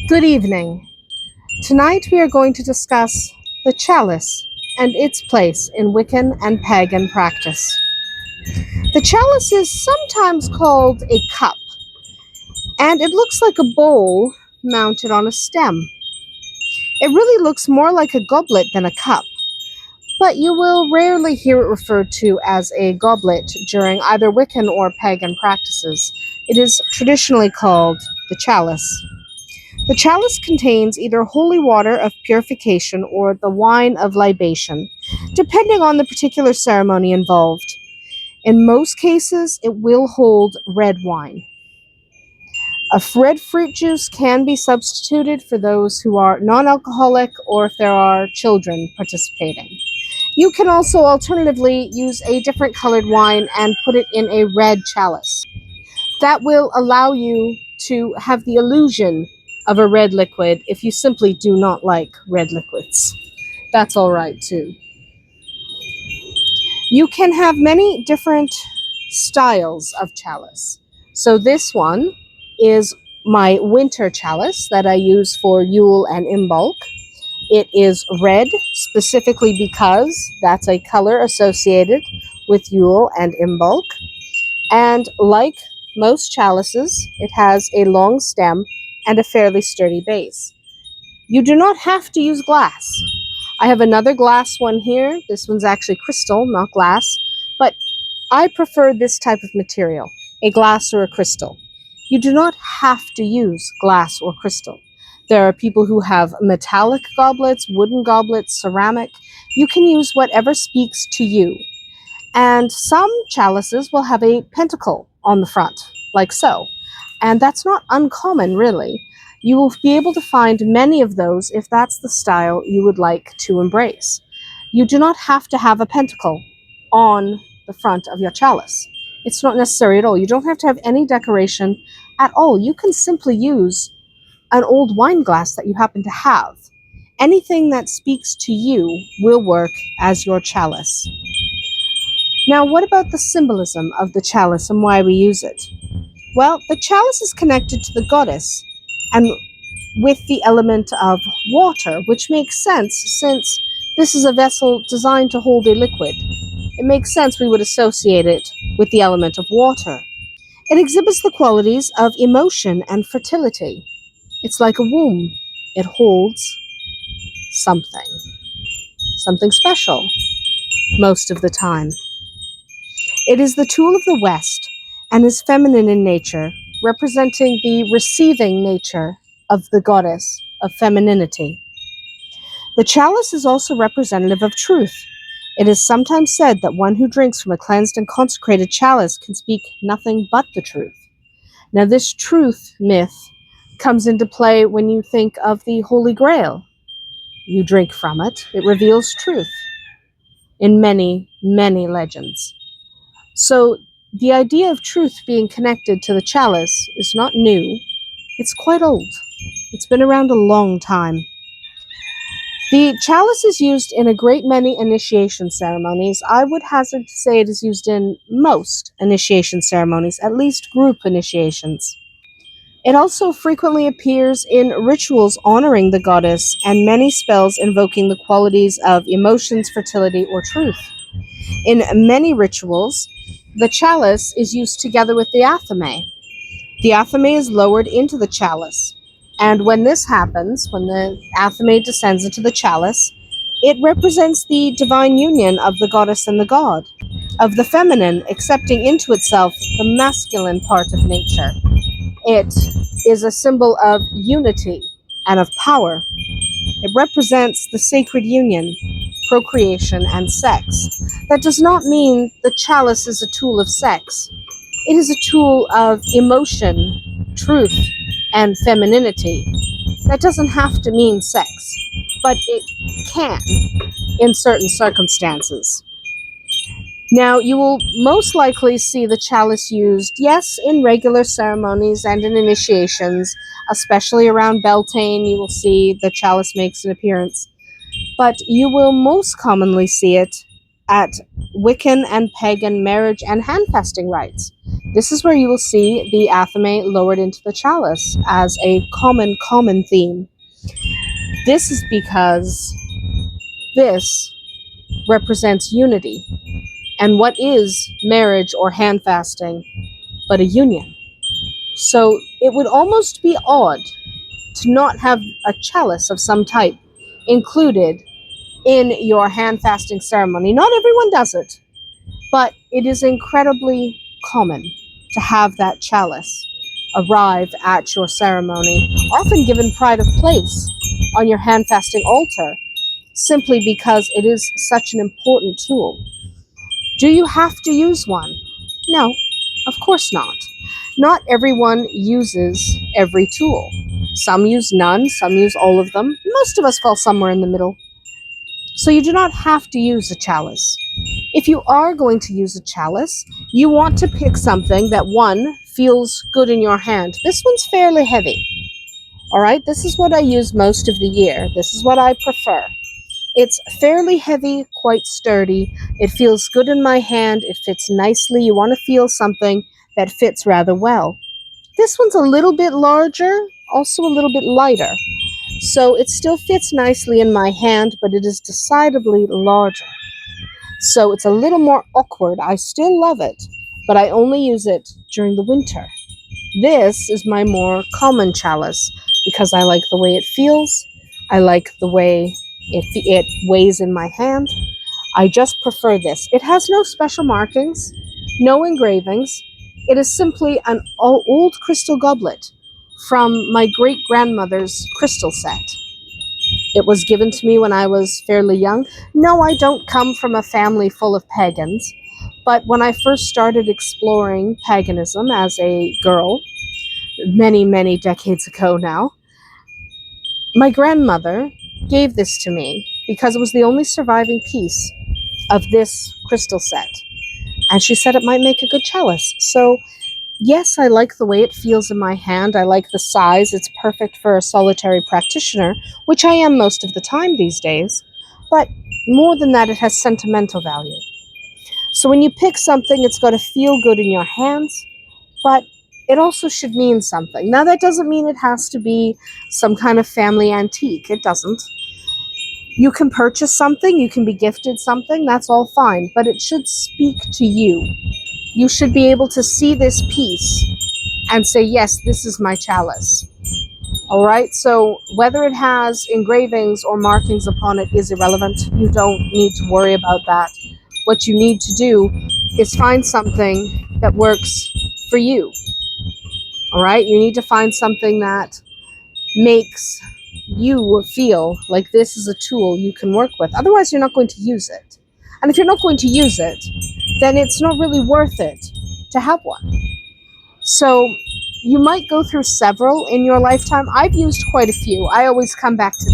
Good evening. Tonight we are going to discuss the chalice and its place in Wiccan and pagan practice. The chalice is sometimes called a cup, and it looks like a bowl mounted on a stem. It really looks more like a goblet than a cup, but you will rarely hear it referred to as a goblet during either Wiccan or pagan practices. It is traditionally called the chalice. The chalice contains either holy water of purification or the wine of libation, depending on the particular ceremony involved. In most cases, it will hold red wine. A red fruit juice can be substituted for those who are non-alcoholic or if there are children participating. You can also alternatively use a different colored wine and put it in a red chalice. That will allow you to have the illusion of a red liquid if you simply do not like red liquids. That's all right too. You can have many different styles of chalice. So this one is my winter chalice that I use for Yule and Imbolc. It is red specifically because that's a color associated with Yule and Imbolc. And like most chalices, it has a long stem and a fairly sturdy base. You do not have to use glass. I have another glass one here. This one's actually crystal, not glass, but I prefer this type of material, a glass or a crystal. You do not have to use glass or crystal. There are people who have metallic goblets, wooden goblets, ceramic. You can use whatever speaks to you. And some chalices will have a pentacle on the front, like so. And that's not uncommon, really. You will be able to find many of those if that's the style you would like to embrace. You do not have to have a pentacle on the front of your chalice. It's not necessary at all. You don't have to have any decoration at all. You can simply use an old wine glass that you happen to have. Anything that speaks to you will work as your chalice. Now, what about the symbolism of the chalice and why we use it? Well, the chalice is connected to the goddess and with the element of water, which makes sense since this is a vessel designed to hold a liquid. It makes sense we would associate it with the element of water. It exhibits the qualities of emotion and fertility. It's like a womb. It holds something special most of the time. It is the tool of the West and is feminine in nature, representing the receiving nature of the goddess of femininity. The chalice is also representative of truth. It is sometimes said that one who drinks from a cleansed and consecrated chalice can speak nothing but the truth. Now, this truth myth comes into play when you think of the Holy Grail. You drink from it, it reveals truth in many, many legends. So the idea of truth being connected to the chalice is not new. It's quite old. It's been around a long time. The chalice is used in a great many initiation ceremonies. I would hazard to say it is used in most initiation ceremonies, at least group initiations. It also frequently appears in rituals honoring the goddess and many spells invoking the qualities of emotions, fertility, or truth. In many rituals, the chalice is used together with the athame. The athame is lowered into the chalice, and when this happens, when the athame descends into the chalice, it represents the divine union of the goddess and the god, of the feminine accepting into itself the masculine part of nature. It is a symbol of unity and of power. It represents the sacred union, procreation, and sex. That does not mean the chalice is a tool of sex. It is a tool of emotion, truth, and femininity. That doesn't have to mean sex, but it can in certain circumstances. Now, you will most likely see the chalice used, yes, in regular ceremonies and in initiations, especially around Beltane. You will see the chalice makes an appearance. But you will most commonly see it at Wiccan and pagan marriage and handfasting rites. This is where you will see the athame lowered into the chalice as a common theme. This is because this represents unity. And what is marriage or hand fasting but a union? So it would almost be odd to not have a chalice of some type included in your hand fasting ceremony. Not everyone does it, but it is incredibly common to have that chalice arrive at your ceremony, often given pride of place on your hand fasting altar, simply because it is such an important tool. Do you have to use one? No, of course not. Not everyone uses every tool. Some use none, some use all of them. Most of us fall somewhere in the middle. So you do not have to use a chalice. If you are going to use a chalice, you want to pick something that, one, feels good in your hand. This one's fairly heavy. All right, this is what I use most of the year. This is what I prefer. It's fairly heavy, quite sturdy. It feels good in my hand. It fits nicely. You want to feel something that fits rather well. This one's a little bit larger, also a little bit lighter. So it still fits nicely in my hand, but it is decidedly larger. So it's a little more awkward. I still love it, but I only use it during the winter. This is my more common chalice because I like the way it feels. I like the way it weighs in my hand. I just prefer this. It has no special markings, no engravings. It is simply an old crystal goblet from my great-grandmother's crystal set. It was given to me when I was fairly young. No, I don't come from a family full of pagans, but when I first started exploring paganism as a girl, many, many decades ago now, my grandmother gave this to me because it was the only surviving piece of this crystal set. And she said it might make a good chalice. So yes, I like the way it feels in my hand. I like the size. It's perfect for a solitary practitioner, which I am most of the time these days. But more than that, it has sentimental value. So when you pick something, it's got to feel good in your hands, but it also should mean something. Now, that doesn't mean it has to be some kind of family antique. It doesn't. You can purchase something, you can be gifted something, that's all fine, but it should speak to you. You should be able to see this piece and say, yes, this is my chalice. All right, so whether it has engravings or markings upon it is irrelevant. You don't need to worry about that. What you need to do is find something that works for you. All right, you need to find something that makes you feel like this is a tool you can work with. Otherwise, you're not going to use it. And if you're not going to use it, then it's not really worth it to have one. So you might go through several in your lifetime. I've used quite a few. I always come back to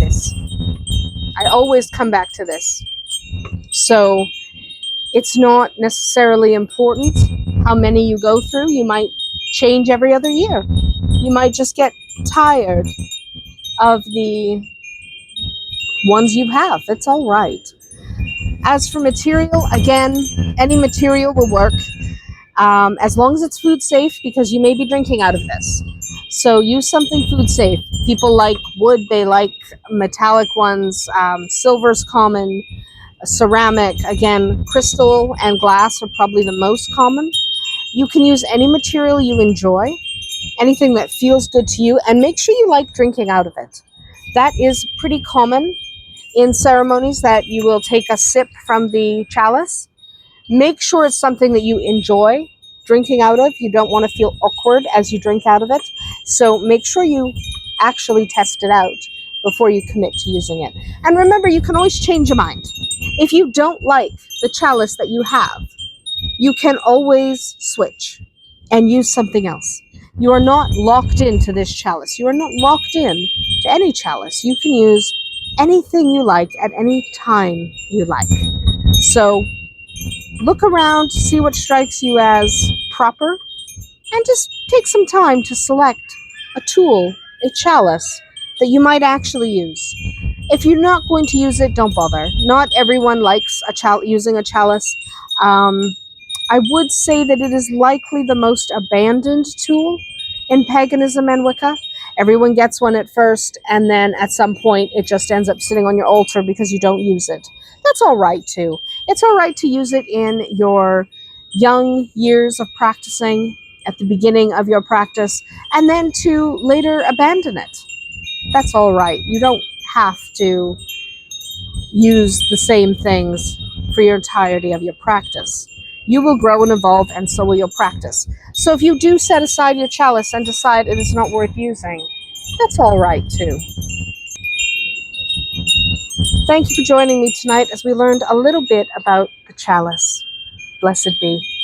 this. So it's not necessarily important how many you go through. You might change every other year. You might just get tired of the ones you have. It's all right. As for material, again, any material will work as long as it's food safe, because you may be drinking out of this. So use something food safe. People like wood, they like metallic ones. Silver's common. Ceramic, again, crystal and glass are probably the most common. You can use any material you enjoy, anything that feels good to you, and make sure you like drinking out of it. That is pretty common in ceremonies, that you will take a sip from the chalice. Make sure it's something that you enjoy drinking out of. You don't want to feel awkward as you drink out of it. So make sure you actually test it out before you commit to using it. And remember, you can always change your mind. If you don't like the chalice that you have, you can always switch and use something else. You are not locked into this chalice. You are not locked in to any chalice. You can use anything you like at any time you like. So look around, see what strikes you as proper, and just take some time to select a tool, a chalice, that you might actually use. If you're not going to use it, don't bother. Not everyone likes using a chalice. I would say that it is likely the most abandoned tool in paganism and Wicca. Everyone gets one at first, and then at some point it just ends up sitting on your altar because you don't use it. That's all right too. It's all right to use it in your young years of practicing, at the beginning of your practice, and then to later abandon it. That's all right. You don't have to use the same things for your entirety of your practice. You will grow and evolve, and so will your practice. So if you do set aside your chalice and decide it is not worth using, that's all right too. Thank you for joining me tonight as we learned a little bit about the chalice. Blessed be.